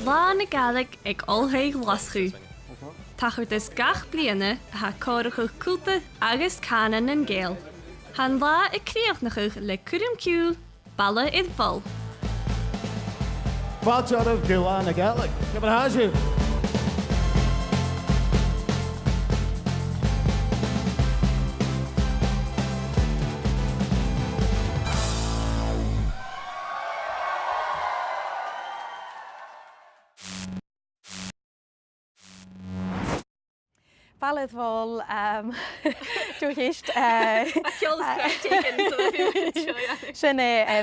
lá na gaig ag olthaigh laschu. Tá chuir is gach bliana a ha cóiricha cúlta agus canan an ggéal. Han lá i críochnachach le cuirim ciúil, balla iad bhol. Bátear of Gilán a Gaelic. Cyfarhasu. Ballad bhil dúist sin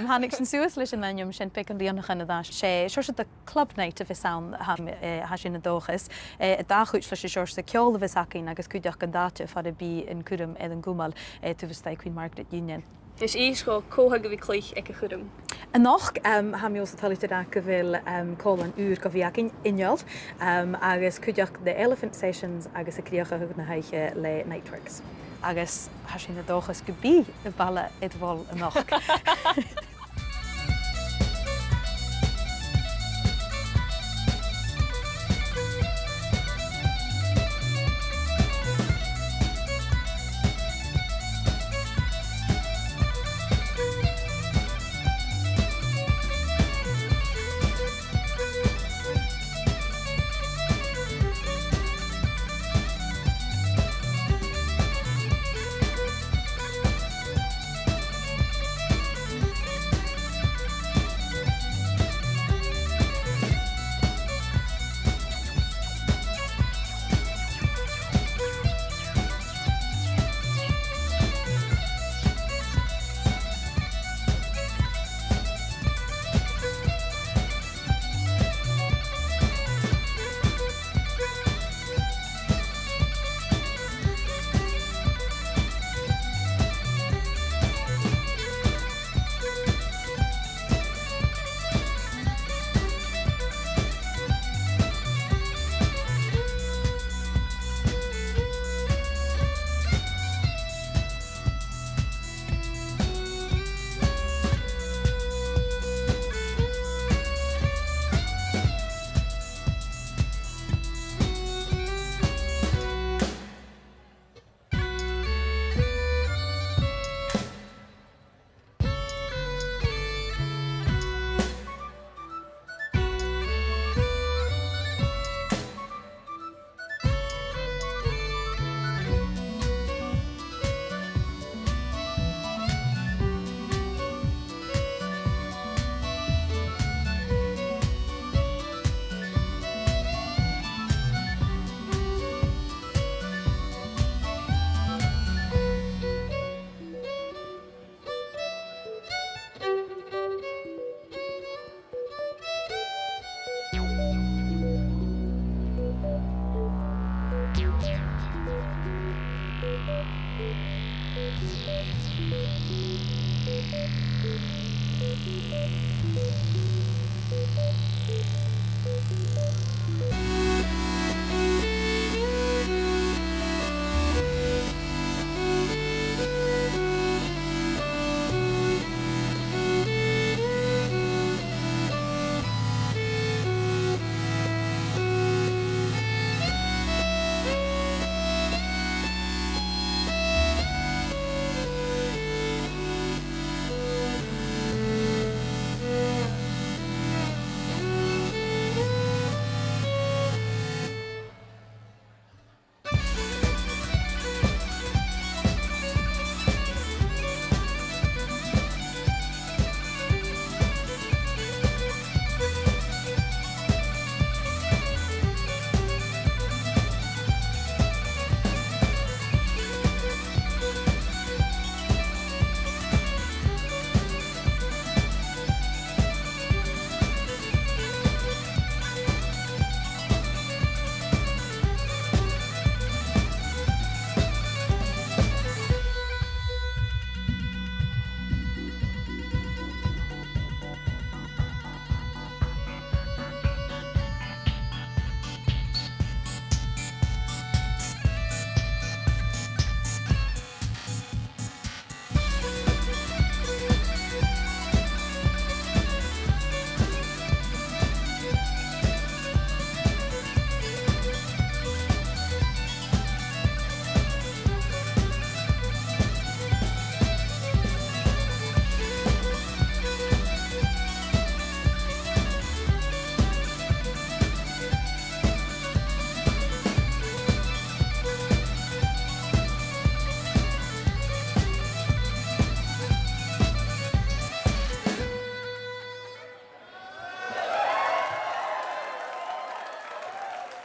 hánig sin suasas leis an naim sin pe an bíonnach na dá sé seir de clubnéit a bhís an ha sin na dóchas dáchuút leis seir sa ceola bhís acinn agus cuideach an dáte fad a bí in cuam an gúmal tu bhís Queen Margaret Union. Is go cótha go bhí clích ag a chudum. En noch ha mi os talite da go bhfuil call an úr go bhí acinn innealt agus cuideach de Elephant Sessions agus a críocha na haiche le Nightworks. Agus ha sin na dóchas go bí a balle it bhil a noch.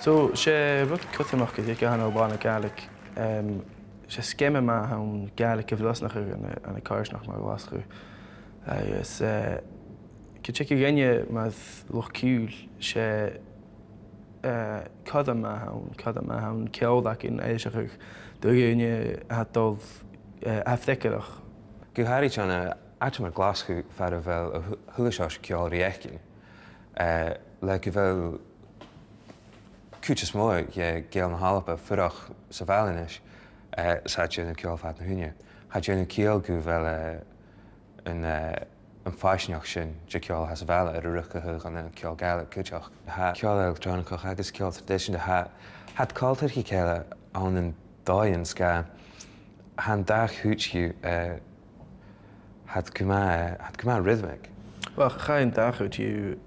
So, sé rud cutamach go dtí an Albána Gaelic, sé scéime má an Gaelic a bhlasnacha an a cáirsnach mar bhlaschu. Agus go tí rinne mas loch ciúil sé cad an ceolach in éiseach do rinne hatdul afdecadach. Go háirí teanna aite mar glasú fear a bhfuil a thuileáis ceáil riecin. Le go bhfuil cútas mó géal na hálapa furach sa bhelanis sa déanú ceáil feat na húine. Tá déanú céal go bhfuil an fáisneach sin de ceáil has bhela ar a ruchtathe an ceáil gaile cúteach. Tá ceáil electrónachach agus ceáil tradiisiún hat cáiltarthaí céile an an dáonn sca han dach hútú had cumá rhythmic. Well, ga je een dag uit je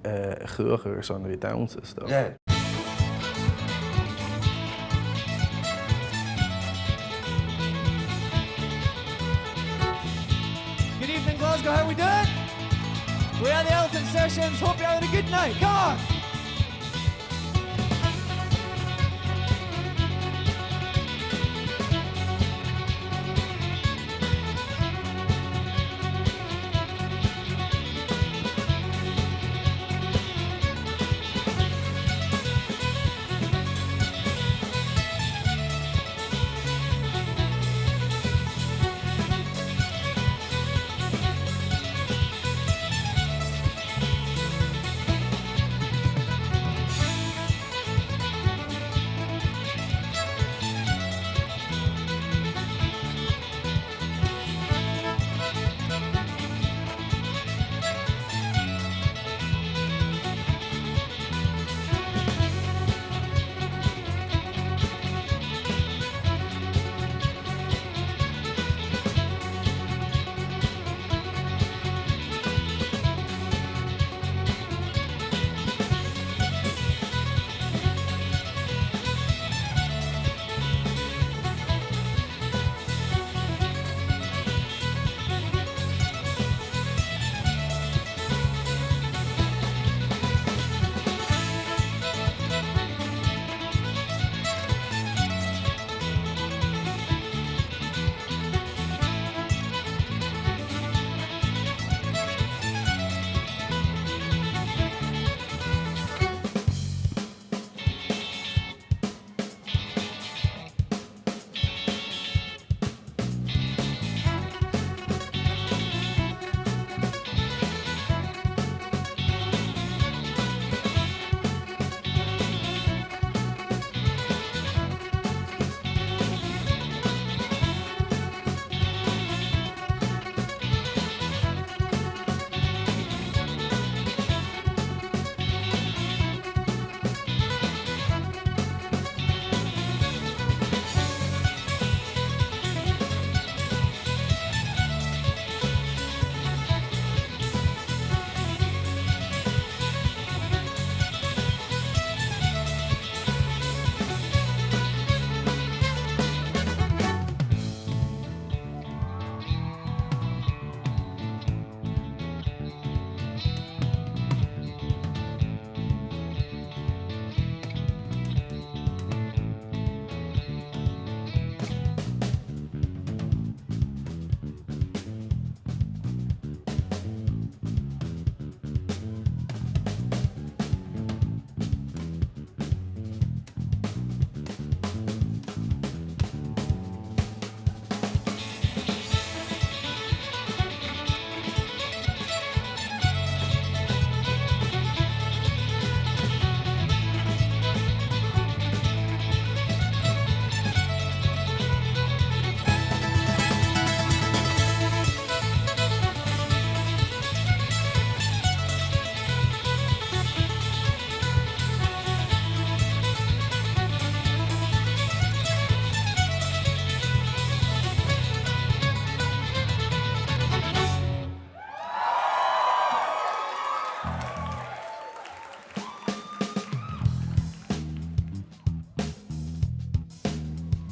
geurger zo'n weer downs is toch? Yeah. Good evening, Glasgow. How we doing? We are the Elephant Sessions. Hope you're having a good night. Come on.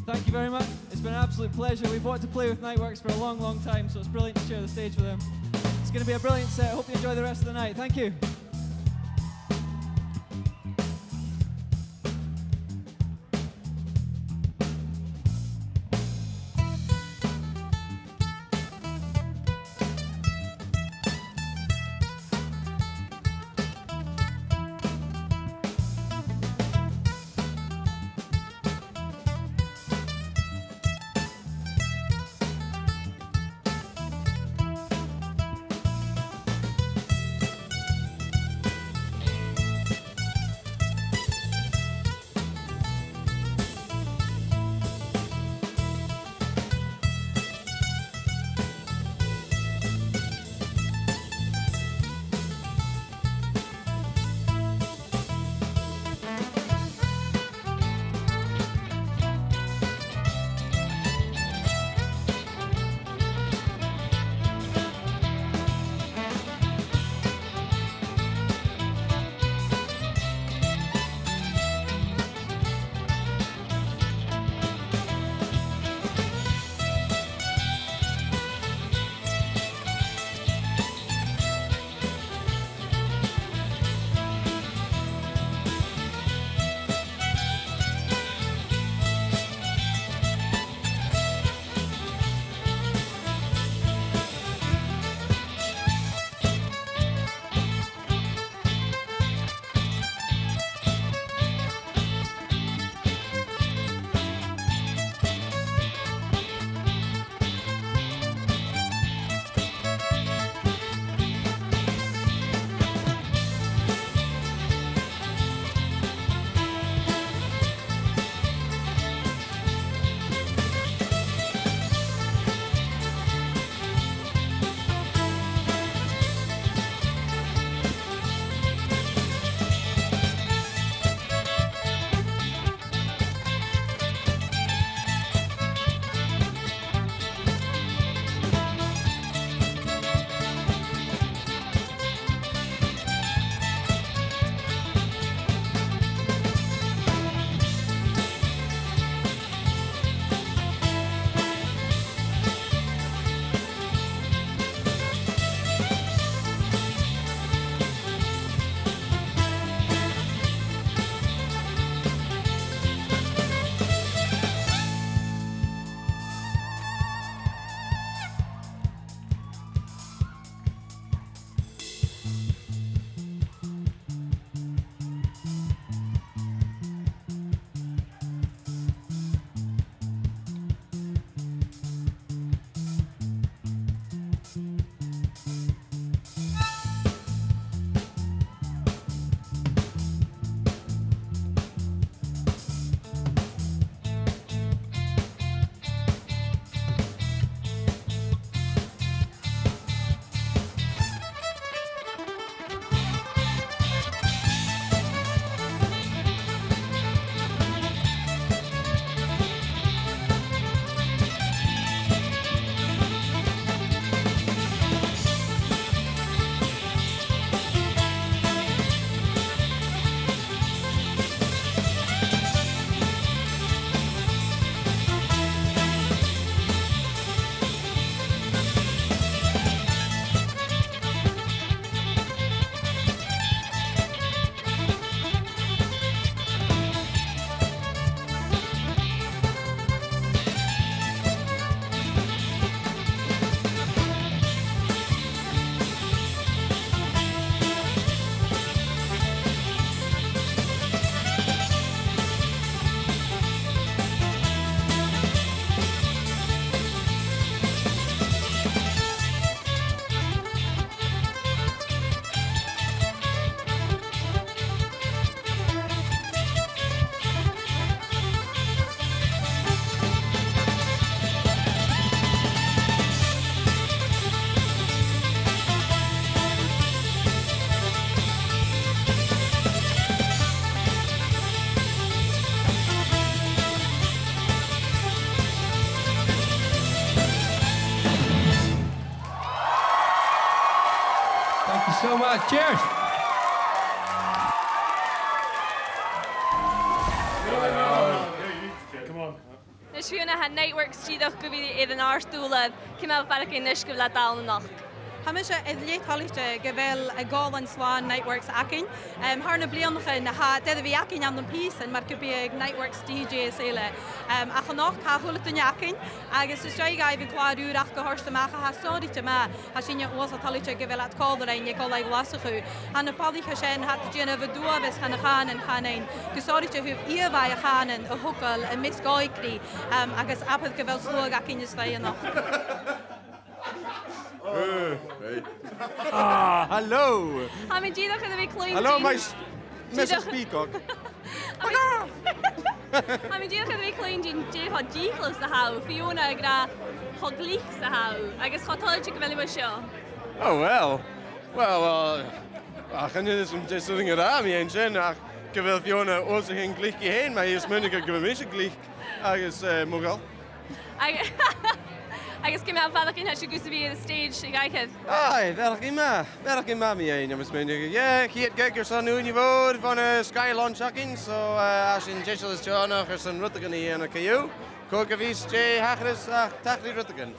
Thank you very much. It's been an absolute pleasure. We've wanted to play with Nightworks for a long, long time, so it's brilliant to share the stage with them. It's going to be a brilliant set. I hope you enjoy the rest of the night. Thank you. so much. Cheers. Nes fiúna ha Nightworks tíadach go bhí iad an ástúla cimá farach in nuiscil le dána nacht. Hamise is léthalite go bhfuil a gáin sláán Nightworks acin. Thna blianacha na de bhí acin an písan mar go bí ag Nightworks DJ éile. A chu nach cha thula tú acin, agus is streigáid bhí chláúach go thuirstaach a hasóirte me a sinne os a talite go bhfuil cádarin ag go le glasachu. A na padicha sin hat déanamh dúabhs chana chanan chanin, gosáirte thuh íomhhaid a chanan a thucail a misgáicrí agus apad go bhfuil slúg acin is féin nach. Hello. Ha mi díadach a bhí clúin. Hello, Mrs. Peacock. Ha mi díadach a bhí clúin dín déá díchlas a ha, fiúna ag ra choglích a ha, agus chotáilte go bhfuil seo. Oh, well, ach, yn ydych yn sy'n gyda mi ein sin, ach, gyfel Fiona os ych chi'n glich i hen, mae ys mynd ag gyfel mis y glich agos mwgal. Agus cym mewn fadach yn hysio gwrs fi the stage i gaichyd. Ai, ferach i ma mi ein, am ys mynd ag, chiad geg yr son nhw'n i fod, fan y Sky Launch acin, so as yn jesel ys Johnach yr son rwtagan i yn y cyw, cwg a fys je hachrys ach tachri rwtagan.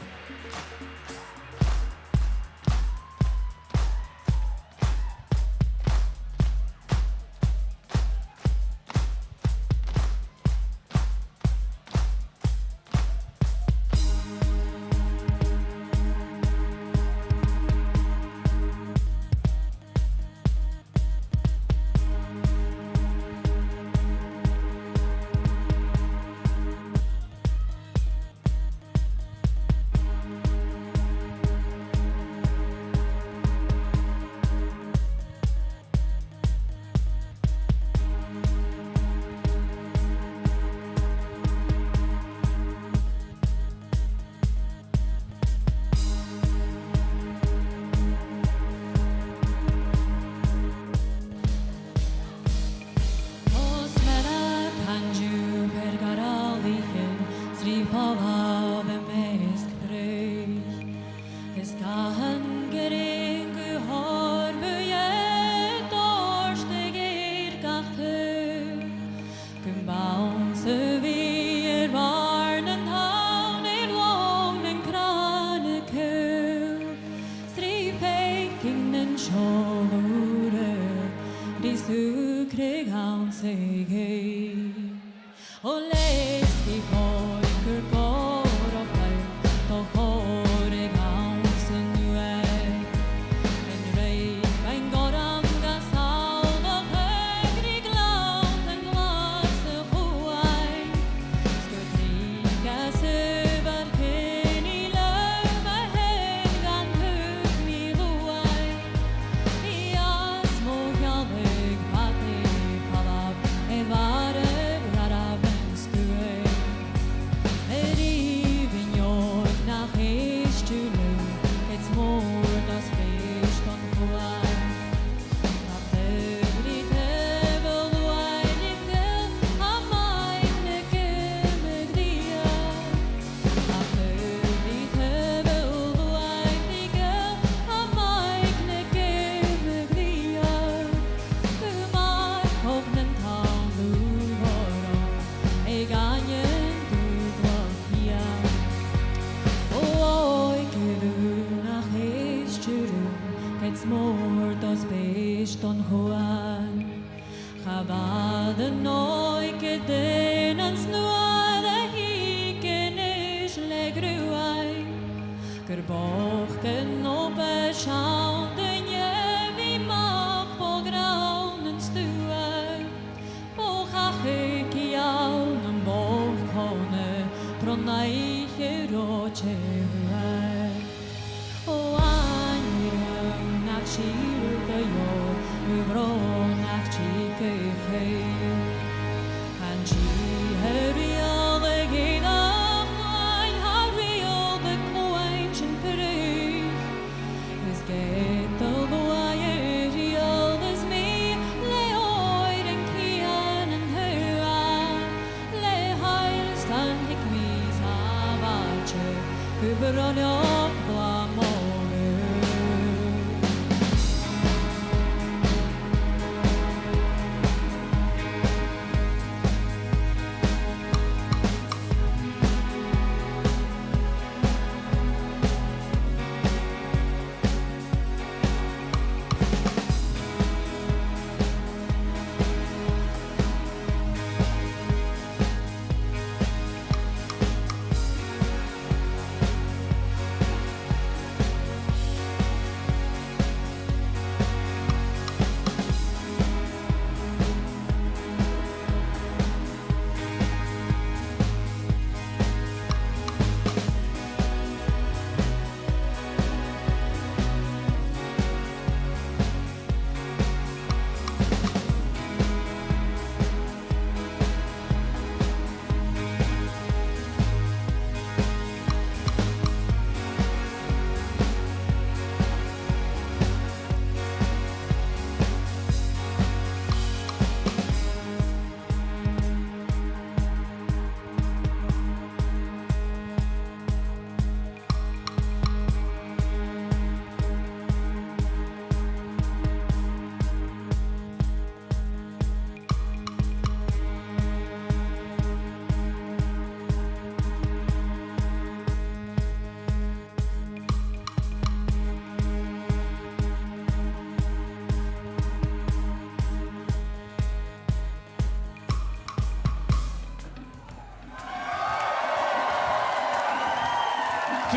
And she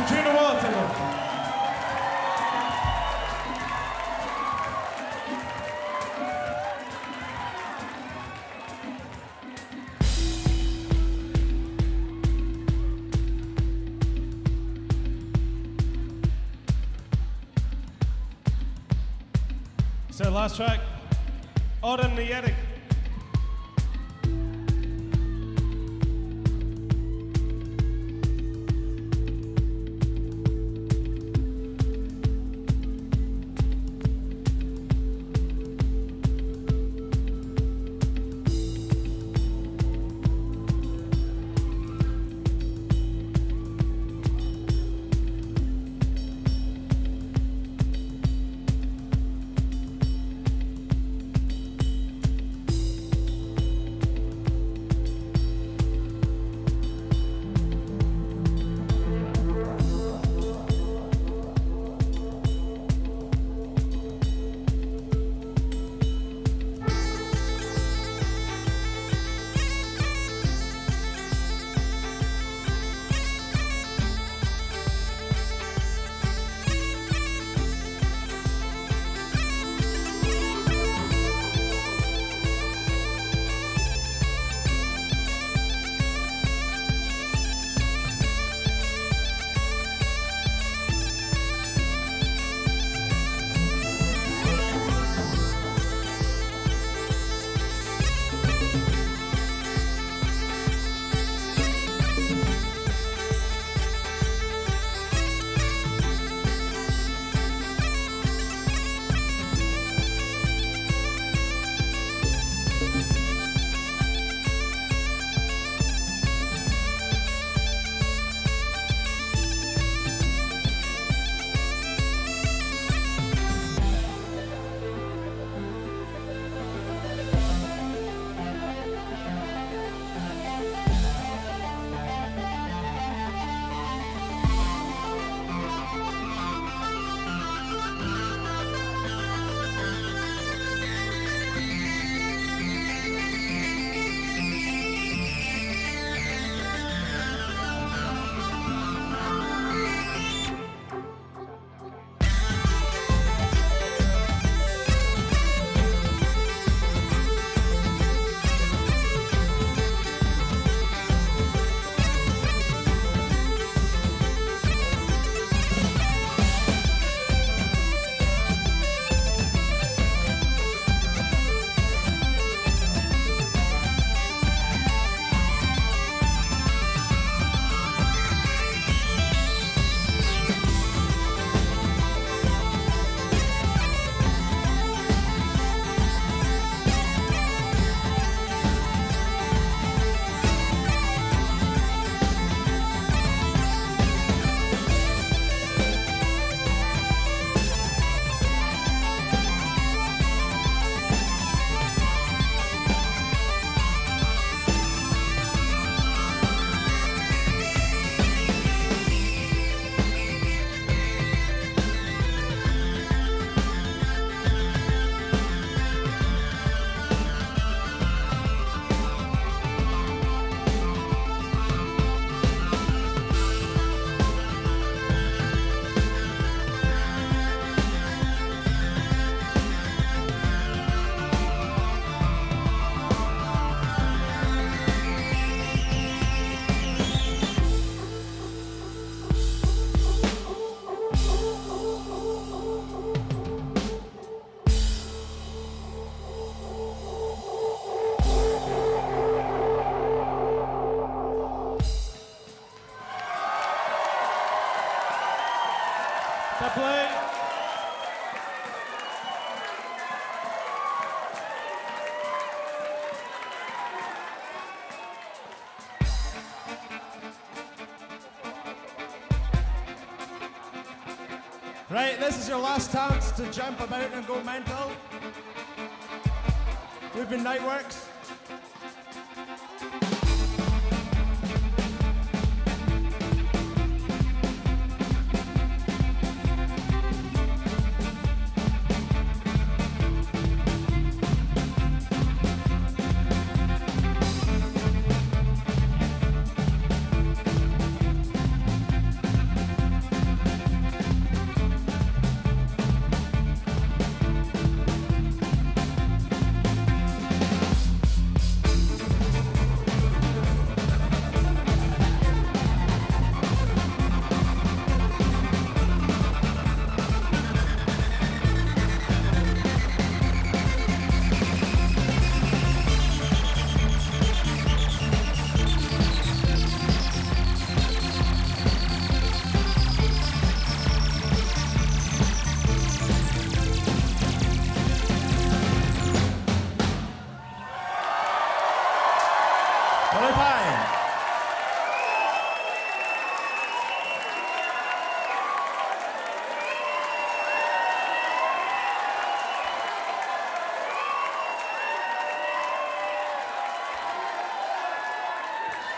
Katrina Walton. So last track, Odin the Yeti. Fair play. Right, this is your last chance to jump about and go mental. We've been Nightworks.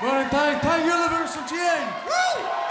Well, thank you, Livingston Jane. Woo!